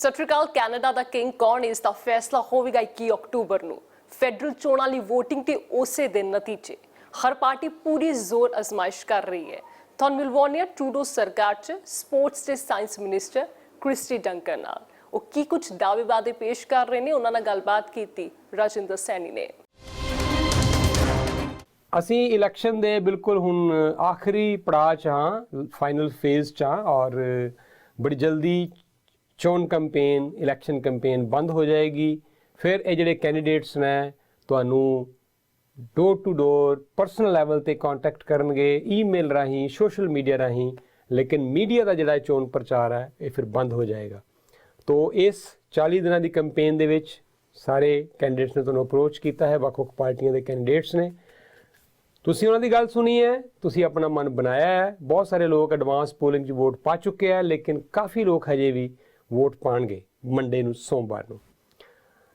ਸਤਿ ਸ਼੍ਰੀ ਅਕਾਲ। ਕੈਨੇਡਾ ਦਾ ਕਿੰਗ ਕੌਣ ਇਸ ਦਾ ਫੈਸਲਾ ਹੋਵੇਗਾ 21 ਅਕਤੂਬਰ ਨੂੰ। ਫੈਡਰਲ ਚੋਣਾਂ ਲਈ VOTING ਤੇ ਉਸੇ ਦਿਨ ਨਤੀਜੇ। ਹਰ ਪਾਰਟੀ ਪੂਰੀ ਜ਼ੋਰ ਅਜ਼ਮਾਇਸ਼ ਕਰ ਰਹੀ ਹੈ। ਤੁਹਾਨੂੰ ਮਿਲਵਾਉਂਦੇ ਹਾਂ ਟਰੂਡੋ ਸਰਕਾਰ 'ਚ ਸਪੋਰਟਸ ਤੇ ਸਾਇੰਸ ਮਿਨਿਸਟਰ ਕ੍ਰਿਸਟੀ ਡੰਕਨ ਨਾਲ। ਉਹ ਕੀ ਕੁਝ ਦਾਅਵੇ ਵਾਅਦੇ ਪੇਸ਼ ਕਰ ਰਹੇ ਨੇ, ਉਹਨਾਂ ਨਾਲ ਗੱਲਬਾਤ ਕੀਤੀ ਰਾਜਿੰਦਰ ਸੈਣੀ ਨੇ। ਅਸੀਂ ਇਲੈਕਸ਼ਨ ਦੇ ਬਿਲਕੁਲ ਹੁਣ ਆਖਰੀ ਪੜਾਅ 'ਚ ਹਾਂ, ਫਾਈਨਲ ਫੇਜ਼ 'ਚ ਹਾਂ ਔਰ ਬੜੀ ਜਲਦੀ ਚੋਣ ਕੰਪੇਨ, ਇਲੈਕਸ਼ਨ ਕੰਪੇਨ ਬੰਦ ਹੋ ਜਾਏਗੀ। ਫਿਰ ਇਹ ਜਿਹੜੇ ਕੈਂਡੀਡੇਟਸ ਨੇ ਤੁਹਾਨੂੰ door to door personal level ਤੇ ਕੰਟੈਕਟ ਕਰਨਗੇ, ਈਮੇਲ ਰਾਹੀਂ, ਸੋਸ਼ਲ ਮੀਡੀਆ ਰਾਹੀਂ। ਲੇਕਿਨ ਮੀਡੀਆ ਦਾ ਜਿਹੜਾ ਚੋਣ ਪ੍ਰਚਾਰ ਹੈ ਇਹ ਫਿਰ ਬੰਦ ਹੋ ਜਾਏਗਾ। ਤੋ ਇਸ 40 ਦਿਨਾਂ ਦੀ ਕੰਪੇਨ ਦੇ ਵਿੱਚ ਸਾਰੇ ਕੈਂਡੀਡੇਟਸ ਨੇ ਤੁਹਾਨੂੰ ਅਪਰੋਚ ਕੀਤਾ ਹੈ, ਵੱਖ-ਵੱਖ ਪਾਰਟੀਆਂ ਦੇ ਕੈਂਡੀਡੇਟਸ ਨੇ। ਤੁਸੀਂ ਉਹਨਾਂ ਦੀ ਗੱਲ ਸੁਣੀ ਹੈ, ਤੁਸੀਂ ਆਪਣਾ ਮਨ ਬਣਾਇਆ ਹੈ। ਬਹੁਤ ਸਾਰੇ ਲੋਕ ਐਡਵਾਂਸ ਪੋਲਿੰਗ 'ਚ ਵੋਟ ਪਾ ਚੁੱਕੇ ਹੈ, ਲੇਕਿਨ ਕਾਫੀ ਲੋਕ ਹਜੇ ਵੀ ਵੋਟ ਪਾਣਗੇ ਮੰਡੇ ਨੂੰ, ਸੋਮਵਾਰ ਨੂੰ।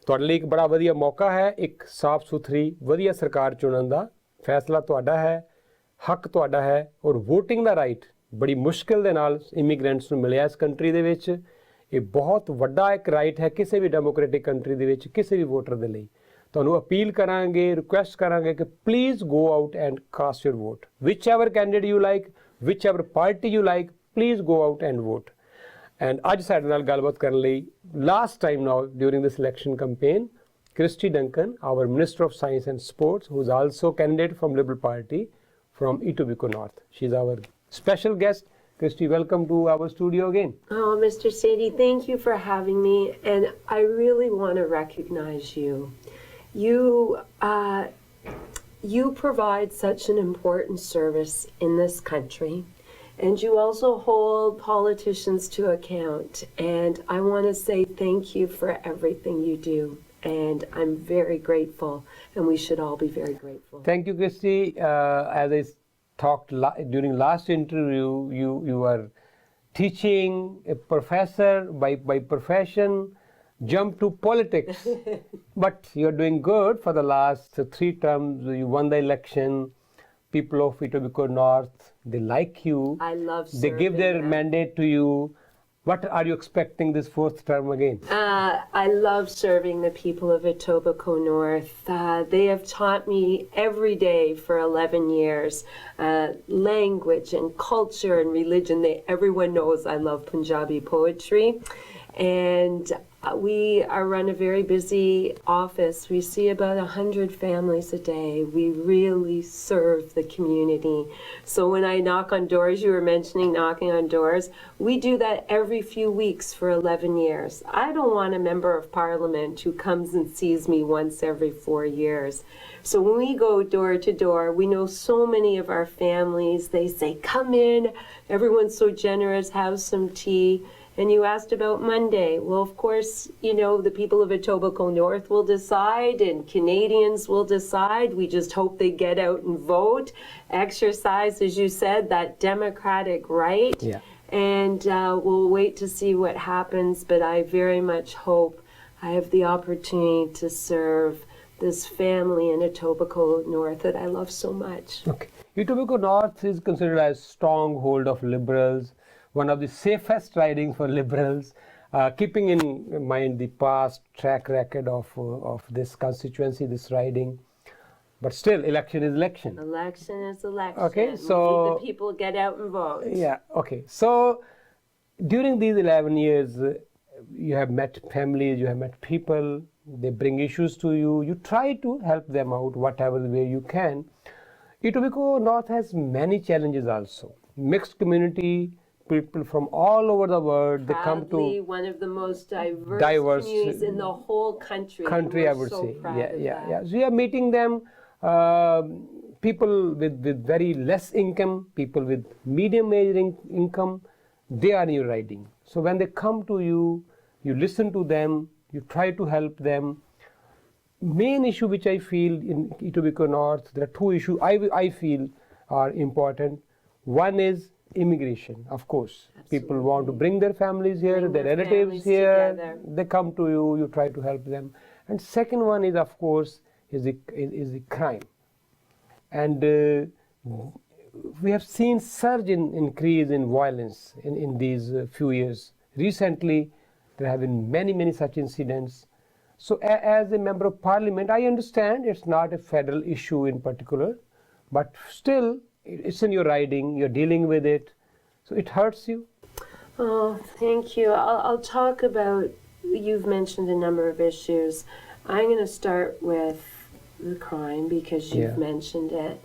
ਤੁਹਾਡੇ ਲਈ ਇੱਕ ਬੜਾ ਵਧੀਆ ਮੌਕਾ ਹੈ, ਇੱਕ ਸਾਫ਼ ਸੁਥਰੀ ਵਧੀਆ ਸਰਕਾਰ ਚੁਣਨ ਦਾ। ਫੈਸਲਾ ਤੁਹਾਡਾ ਹੈ, ਹੱਕ ਤੁਹਾਡਾ ਹੈ ਔਰ VOTING ਦਾ ਰਾਈਟ ਬੜੀ ਮੁਸ਼ਕਿਲ ਦੇ ਨਾਲ ਇਮੀਗ੍ਰੈਂਟਸ ਨੂੰ ਮਿਲਿਆ ਇਸ ਕੰਟਰੀ ਦੇ ਵਿੱਚ। ਇਹ ਬਹੁਤ ਵੱਡਾ ਇੱਕ ਰਾਈਟ ਹੈ ਕਿਸੇ ਵੀ ਡੈਮੋਕ੍ਰੈਟਿਕ ਕੰਟਰੀ ਦੇ ਵਿੱਚ, ਕਿਸੇ ਵੀ ਵੋਟਰ ਦੇ ਲਈ। ਤੁਹਾਨੂੰ ਅਪੀਲ ਕਰਾਂਗੇ, ਰਿਕੁਐਸਟ ਕਰਾਂਗੇ ਕਿ please go out and cast your vote. Whichever candidate you like, whichever party you like, please go out and vote. And ਅੱਜ ਸਾਡੇ ਨਾਲ ਗੱਲਬਾਤ ਕਰਨ ਲਈ last time now during this election campaign Christy Duncan, our Minister of Science and Sports, who is also candidate from Liberal Party from Etobicoke North. She is our special guest. Christy, welcome to our studio again. Oh, Mr. Sadie, thank you for having me. And I really want to recognize you. You provide such an important service in this country. And you also hold politicians to account. And I want to say thank you for everything you do. And I'm very grateful. And we should all be very grateful. Thank you, Christy. As I talked during last interview, you are teaching, a professor by profession, jump to politics. But you're doing good for the last 3 terms. You won the election. People of Etobicoke North, they like you. I love serving They give their them. mandate to you. What are you expecting this 4th term again? I love serving the people of Etobicoke North. They have taught me every day for 11 years language and culture and religion. Everyone knows I love Punjabi poetry. And we run a very busy office. We see about 100 families a day. We really serve the community. So when I knock on doors, you were mentioning knocking on doors, we do that every few weeks for 11 years. I don't want a member of parliament who comes and sees me once every 4 years. So when we go door to door, we know so many of our families, they say, come in, everyone's so generous, have some tea. And you asked about Monday. Well, of course, you know, the people of Etobicoke North will decide and Canadians will decide. We just hope they get out and vote, exercise, as you said, that democratic right. Yeah. And we'll wait to see what happens. But I very much hope I have the opportunity to serve this family in Etobicoke North that I love so much. Okay. Etobicoke North is considered as stronghold of Liberals, one of the safest ridings for Liberals, keeping in mind the past track record of this constituency, this riding. But still, election is election. Election is election. Okay, so the people get out and vote. Yeah, okay. So during these 11 years, you have met families, you have met people, they bring issues to you. You try to help them out whatever way you can. Etobicoke North has many challenges also. Mixed community, people from all over the world, they come to one of the most diverse communities in the whole country. I would say. Yeah. So you are meeting them, people with very less income, people with medium age income, they are in your riding. So when they come to you, you listen to them, you try to help them. Main issue which I feel in Etobicoke North, there are 2 issues I feel are important. One is immigration, of course. Absolutely. People want to bring their families here, their relatives here. Together. They come to you, you try to help them. And second one is, of course, is the crime. And we have seen increase in violence in these few years. Recently, There have been many such incidents. So as a member of parliament, I understand it's not a federal issue in particular, but still it's in your riding, you're dealing with it, so it hurts you. Oh, thank you. I'll talk about, you've mentioned a number of issues. I'm going to start with the crime because you've mentioned it.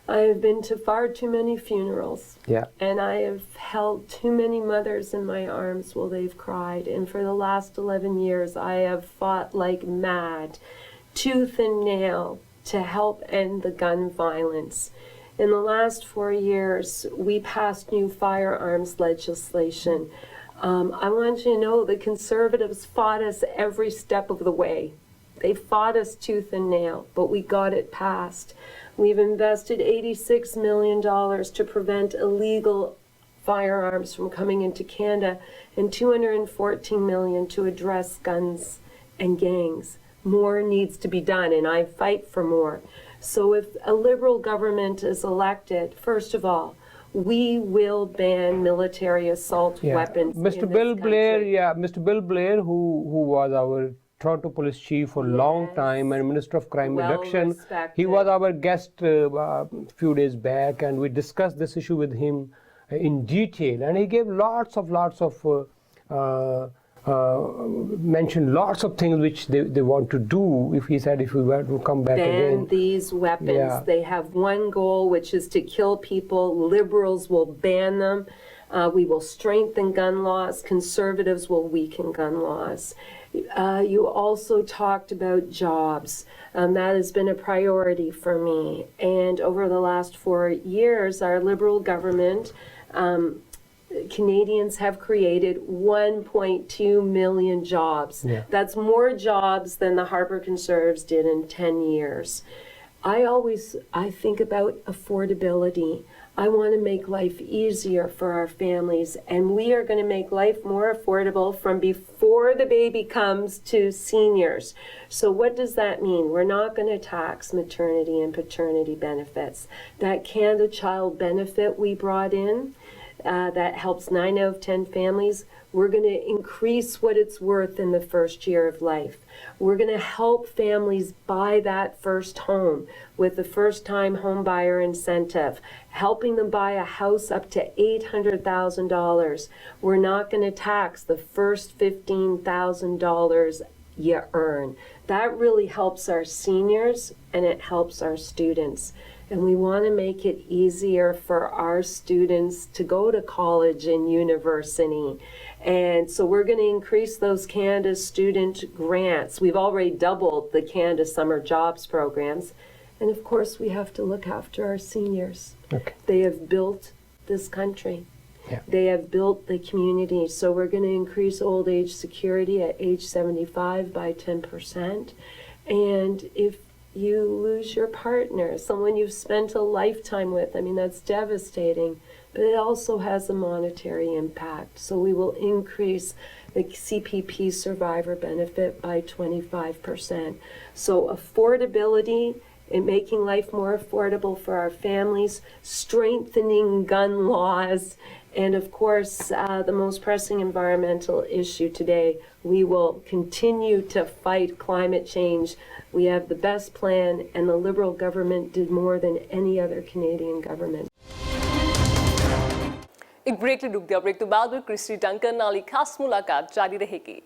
I have been to far too many funerals. Yeah. And I have held too many mothers in my arms while they've cried. And for the last 11 years, I have fought like mad, tooth and nail, to help end the gun violence. In the last 4 years, we passed new firearms legislation. I want you to know the Conservatives fought us every step of the way. They fought us tooth and nail, but we got it passed. We've invested $86 million to prevent illegal firearms from coming into Canada and $214 million to address guns and gangs. More needs to be done, and I fight for more. So if a Liberal government is elected, first of all, we will ban military assault weapons. Mr. in Bill this Blair, country. Mr. Bill Blair, who was our Toronto police chief for a long time and Minister of Crime Reduction. Respected. He was our guest a few days back, and we discussed this issue with him in detail. And he gave lots of mentioned lots of things which they want to do. If he said if we were to come back again, ban these weapons. Yeah. They have one goal, which is to kill people. Liberals will ban them. We will strengthen gun laws. Conservatives will weaken gun laws. You also talked about jobs. That has been a priority for me. And over the last 4 years, our Liberal government, Canadians have created 1.2 million jobs. Yeah. That's more jobs than the Harper Conservatives did in 10 years. I think about affordability. I want to make life easier for our families, and we are going to make life more affordable from before the baby comes to seniors. So what does that mean? We're not going to tax maternity and paternity benefits. That Canada Child benefit we brought in, that helps 9 out of 10 families, we're going to increase what it's worth in the first year of life. We're going to help families buy that first home with the first-time home buyer incentive, helping them buy a house up to $800,000. We're not going to tax the first $15,000 you earn. That really helps our seniors and it helps our students. And we want to make it easier for our students to go to college and university. And so we're going to increase those Canada student grants. We've already doubled the Canada Summer Jobs programs. And of course, we have to look after our seniors. Okay. They have built this country. Yeah. They have built the community. So we're going to increase old age security at age 75 by 10%. And if you lose your partner, someone you've spent a lifetime with, I mean, that's devastating, but it also has a monetary impact. So we will increase the CPP survivor benefit by 25%. So affordability and making life more affordable for our families, strengthening gun laws, and of course, the most pressing environmental issue today, we will continue to fight climate change. We have the best plan, and the Liberal government did more than any other Canadian government. एक break ले रुक दिया break तो बाद में Christie Duncan नाल खास मुलाकात जारी रहेगी।